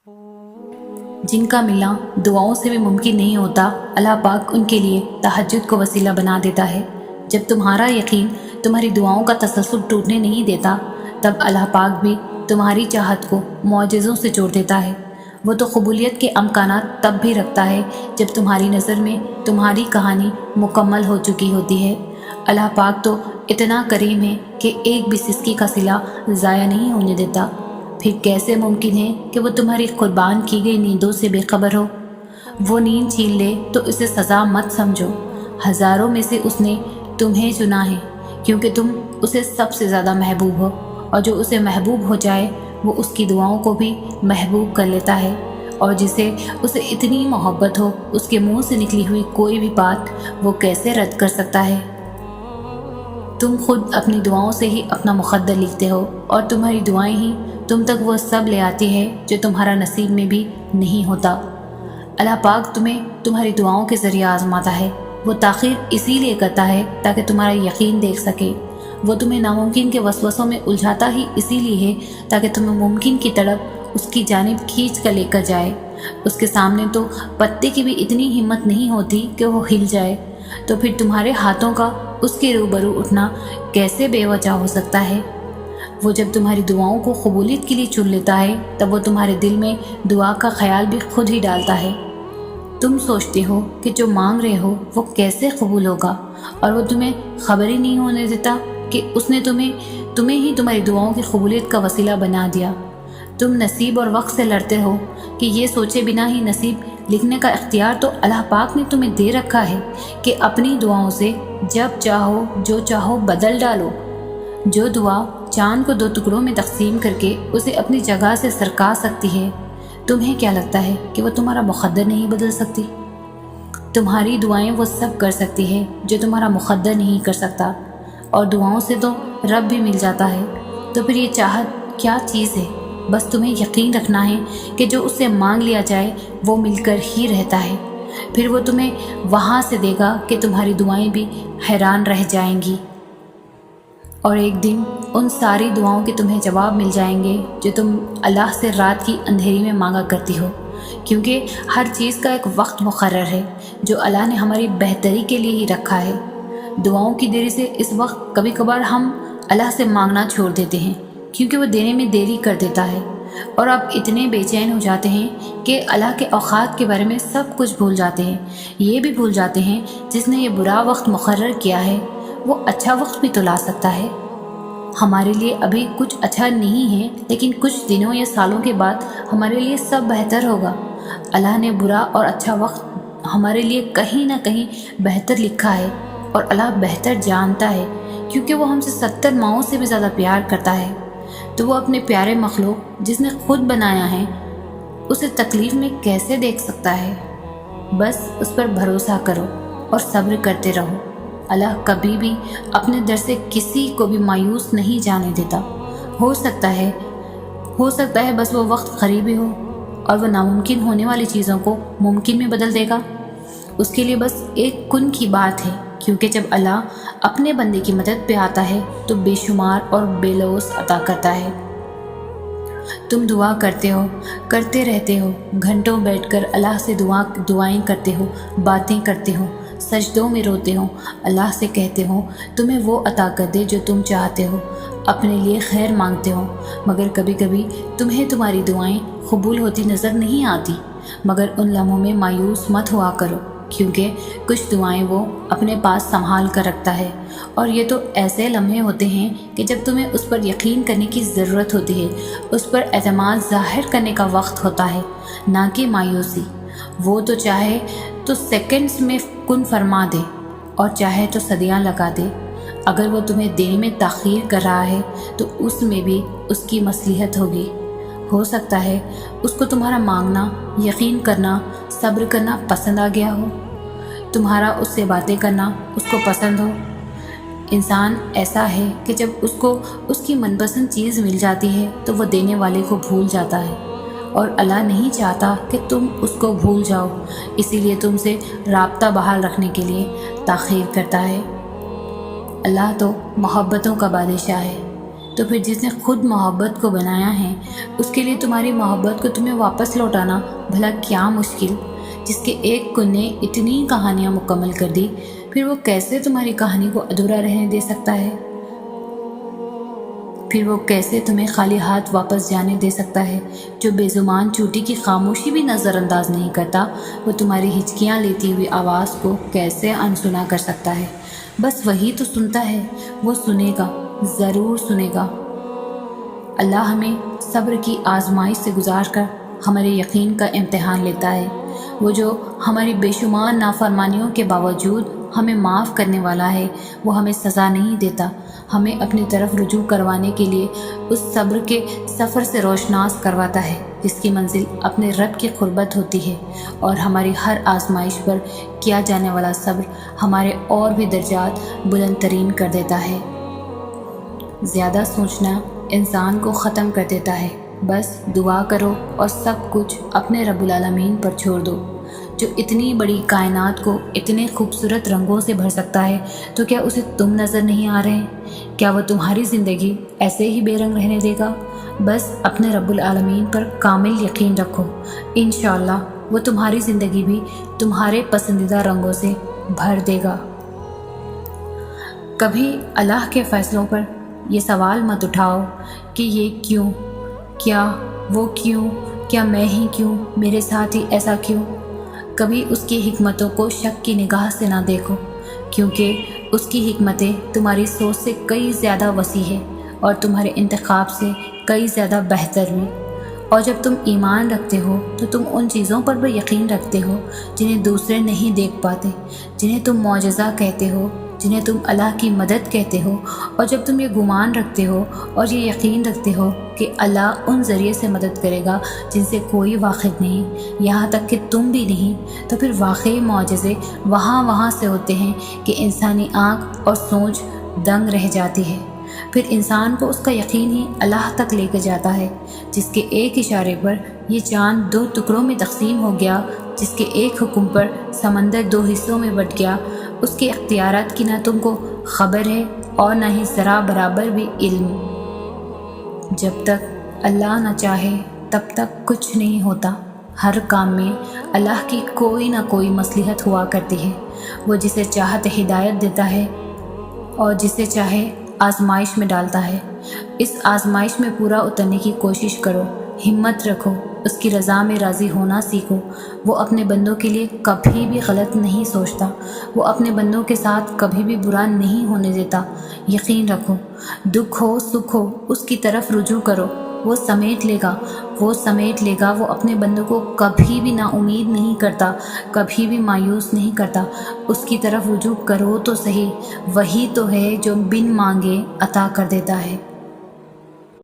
जिनका मिलना दुआओं से भी मुमकिन नहीं होता, अल्लाह पाक उनके लिए तहज्जुद को वसीला बना देता है। जब तुम्हारा यकीन तुम्हारी दुआओं का तसल्सल टूटने नहीं देता, तब अल्लाह पाक भी तुम्हारी चाहत को मौजज़ों से जोड़ देता है। वो तो कबूलियत के अमकानात तब भी रखता है जब तुम्हारी नज़र में तुम्हारी कहानी मुकम्मल हो चुकी होती है। अल्लाह पाक तो इतना करीम है कि एक भी सिसकी का सिला ज़ाया नहीं होने देता। फिर कैसे मुमकिन है कि वो तुम्हारी कुर्बान की गई नींदों से बेखबर हो? वो नींद छीन ले तो इसे सज़ा मत समझो। हज़ारों में से उसने तुम्हें चुना है क्योंकि तुम उसे सबसे ज़्यादा महबूब हो, और जो उसे महबूब हो जाए वो उसकी दुआओं को भी महबूब कर लेता है। और जिसे उसे इतनी मोहब्बत हो, उसके मुंह से निकली हुई कोई भी बात वो कैसे रद्द कर सकता है? तुम खुद अपनी दुआओं से ही अपना मुक़द्दर लिखते हो, और तुम्हारी दुआएं ही तुम तक वो सब ले आती है जो तुम्हारा नसीब में भी नहीं होता। अल्लाह पाक तुम्हें तुम्हारी दुआओं के ज़रिए आज़माता है। वो ताख़ीर इसीलिए करता है ताकि तुम्हारा यकीन देख सके। वो तुम्हें नामुमकिन के वसवसों में उलझाता ही इसीलिए है ताकि तुम्हें मुमकिन की तरफ उसकी जानिब खींच कर लेकर जाए। उसके सामने तो पत्ते की भी इतनी हिम्मत नहीं होती कि वो हिल जाए, तो फिर तुम्हारे हाथों का उसके रूबरू उठना कैसे बेवजह हो सकता है? वो जब तुम्हारी दुआओं को कबूलियत के लिए चुन लेता है, तब वो तुम्हारे दिल में दुआ का ख्याल भी खुद ही डालता है। तुम सोचते हो कि जो मांग रहे हो वो कैसे कबूल होगा, और वो तुम्हें खबर ही नहीं होने देता कि उसने तुम्हें ही तुम्हारी दुआओं की कबूलियत का वसीला बना दिया। तुम नसीब और वक्त से लड़ते हो कि ये सोचे बिना ही नसीब लिखने का इख्तियार तो अल्लाह पाक ने तुम्हें दे रखा है कि अपनी दुआओं से जब चाहो जो चाहो बदल डालो। जो दुआ चांद को दो टुकड़ों में तकसीम करके उसे अपनी जगह से सरका सकती है, तुम्हें क्या लगता है कि वो तुम्हारा मुक़द्दर नहीं बदल सकती? तुम्हारी दुआएं वो सब कर सकती है जो तुम्हारा मुक़द्दर नहीं कर सकता, और दुआओं से तो रब भी मिल जाता है। तो फिर ये चाहत क्या चीज़ है? बस तुम्हें यकीन रखना है कि जो उससे मांग लिया जाए वो मिलकर ही रहता है। फिर वो तुम्हें वहाँ से देगा कि तुम्हारी दुआएं भी हैरान रह जाएंगी, और एक दिन उन सारी दुआओं के तुम्हें जवाब मिल जाएंगे जो तुम अल्लाह से रात की अंधेरी में मांगा करती हो। क्योंकि हर चीज़ का एक वक्त मुकर्रर है जो अल्लाह ने हमारी बेहतरी के लिए ही रखा है। दुआओं की देरी से इस वक्त कभी कभार हम अल्लाह से मांगना छोड़ देते हैं क्योंकि वो देने में देरी कर देता है, और आप इतने बेचैन हो जाते हैं कि अल्लाह के औक़ात के बारे में सब कुछ भूल जाते हैं। ये भी भूल जाते हैं जिसने ये बुरा वक्त मुकर्रर किया है वो अच्छा वक्त भी तो ला सकता है। हमारे लिए अभी कुछ अच्छा नहीं है, लेकिन कुछ दिनों या सालों के बाद हमारे लिए सब बेहतर होगा। अल्लाह ने बुरा और अच्छा वक्त हमारे लिए कहीं ना कहीं बेहतर लिखा है, और अल्लाह बेहतर जानता है क्योंकि वो हमसे 70 माओं से भी ज़्यादा प्यार करता है। तो वो अपने प्यारे मखलूक जिसने खुद बनाया है उसे तकलीफ़ में कैसे देख सकता है? बस उस पर भरोसा करो और सब्र करते रहो। अल्लाह कभी भी अपने दर से किसी को भी मायूस नहीं जाने देता। हो सकता है बस वो वक्त करीबी हो और वह नामुमकिन होने वाली चीज़ों को मुमकिन में बदल देगा। उसके लिए बस एक कुन की बात है, क्योंकि जब अल्लाह अपने बंदे की मदद पे आता है तो बेशुमार और बेलौस अता करता है। तुम दुआ करते रहते हो, घंटों बैठकर अल्लाह से दुआएं करते हो, बातें करते हो, सजदों में रोते हो, अल्लाह से कहते हो तुम्हें वो अता कर दे जो तुम चाहते हो, अपने लिए खैर मांगते हो। मगर कभी कभी तुम्हें तुम्हारी दुआएं कबूल होती नज़र नहीं आती। मगर उन लम्हों में मायूस मत हुआ करो, क्योंकि कुछ दुआएं वो अपने पास संभाल कर रखता है, और ये तो ऐसे लम्हे होते हैं कि जब तुम्हें उस पर यकीन करने की ज़रूरत होती है, उस पर एतमाद ज़ाहिर करने का वक्त होता है, ना कि मायूसी। वो तो चाहे तो सेकंड्स में कुन फरमा दे और चाहे तो सदियां लगा दे। अगर वो तुम्हें देने में ताख़ीर कर रहा है तो उसमें भी उसकी मसलिहत होगी। हो सकता है उसको तुम्हारा मांगना, यकीन करना, सब्र करना पसंद आ गया हो, तुम्हारा उससे बातें करना उसको पसंद हो। इंसान ऐसा है कि जब उसको उसकी मनपसंद चीज़ मिल जाती है तो वो देने वाले को भूल जाता है, और अल्लाह नहीं चाहता कि तुम उसको भूल जाओ, इसीलिए तुमसे राब्ता बहाल रखने के लिए ताख़ीर करता है। अल्लाह तो मोहब्बतों का बादशाह है, تو پھر جس نے خود محبت کو بنایا ہے اس کے لیے تمہاری محبت کو تمہیں واپس لوٹانا بھلا کیا مشکل؟ جس کے ایک کن نے اتنی کہانیاں مکمل کر دی، پھر وہ کیسے تمہاری کہانی کو ادھورا رہنے دے سکتا ہے؟ پھر وہ کیسے تمہیں خالی ہاتھ واپس جانے دے سکتا ہے؟ جو بے زبان چوٹی کی خاموشی بھی نظر انداز نہیں کرتا، وہ تمہاری ہچکیاں لیتی ہوئی آواز کو کیسے انسنا کر سکتا ہے؟ بس وہی تو سنتا ہے، وہ سنے گا، ضرور سنے گا۔ اللہ ہمیں صبر کی آزمائش سے گزار کر ہمارے یقین کا امتحان لیتا ہے۔ وہ جو ہماری بے شمار نافرمانیوں کے باوجود ہمیں معاف کرنے والا ہے، وہ ہمیں سزا نہیں دیتا، ہمیں اپنی طرف رجوع کروانے کے لیے اس صبر کے سفر سے روشناس کرواتا ہے جس کی منزل اپنے رب کی قربت ہوتی ہے، اور ہماری ہر آزمائش پر کیا جانے والا صبر ہمارے اور بھی درجات بلند ترین کر دیتا ہے۔ زیادہ سوچنا انسان کو ختم کر دیتا ہے، بس دعا کرو اور سب کچھ اپنے رب العالمین پر چھوڑ دو، جو اتنی بڑی کائنات کو اتنے خوبصورت رنگوں سے بھر سکتا ہے۔ تو کیا اسے تم نظر نہیں آ رہے؟ کیا وہ تمہاری زندگی ایسے ہی بے رنگ رہنے دے گا؟ بس اپنے رب العالمین پر کامل یقین رکھو، انشاءاللہ وہ تمہاری زندگی بھی تمہارے پسندیدہ رنگوں سے بھر دے گا۔ کبھی اللہ کے فیصلوں پر یہ سوال مت اٹھاؤ کہ یہ کیوں، کیا وہ کیوں، کیا میں ہی کیوں، میرے ساتھ ہی ایسا کیوں۔ کبھی اس کی حکمتوں کو شک کی نگاہ سے نہ دیکھو، کیونکہ اس کی حکمتیں تمہاری سوچ سے کئی زیادہ وسیع ہے اور تمہارے انتخاب سے کئی زیادہ بہتر بھی۔ اور جب تم ایمان رکھتے ہو تو تم ان چیزوں پر بھی یقین رکھتے ہو جنہیں دوسرے نہیں دیکھ پاتے، جنہیں تم معجزہ کہتے ہو، جنہیں تم اللہ کی مدد کہتے ہو۔ اور جب تم یہ گمان رکھتے ہو اور یہ یقین رکھتے ہو کہ اللہ ان ذریعے سے مدد کرے گا جن سے کوئی واقف نہیں، یہاں تک کہ تم بھی نہیں، تو پھر واقعی معجزے وہاں سے ہوتے ہیں کہ انسانی آنکھ اور سوچ دنگ رہ جاتی ہے۔ پھر انسان کو اس کا یقین ہی اللہ تک لے کے جاتا ہے، جس کے ایک اشارے پر یہ چاند 2 ٹکڑوں میں تقسیم ہو گیا، جس کے ایک حکم پر سمندر 2 حصوں میں بٹ گیا۔ اس کے اختیارات کی نہ تم کو خبر ہے اور نہ ہی ذرا برابر بھی علم۔ جب تک اللہ نہ چاہے تب تک کچھ نہیں ہوتا۔ ہر کام میں اللہ کی کوئی نہ کوئی مصلحت ہوا کرتی ہے۔ وہ جسے چاہتے ہدایت دیتا ہے اور جسے چاہے آزمائش میں ڈالتا ہے۔ اس آزمائش میں پورا اترنے کی کوشش کرو، ہمت رکھو، اس کی رضا میں راضی ہونا سیکھو۔ وہ اپنے بندوں کے لیے کبھی بھی غلط نہیں سوچتا، وہ اپنے بندوں کے ساتھ کبھی بھی برا نہیں ہونے دیتا۔ یقین رکھو، دکھ ہو سکھ ہو، اس کی طرف رجوع کرو، وہ سمیٹ لے گا، وہ سمیٹ لے گا۔ وہ اپنے بندوں کو کبھی بھی نا امید نہیں کرتا، کبھی بھی مایوس نہیں کرتا۔ اس کی طرف رجوع کرو تو صحیح، وہی تو ہے جو بن مانگے عطا کر دیتا ہے۔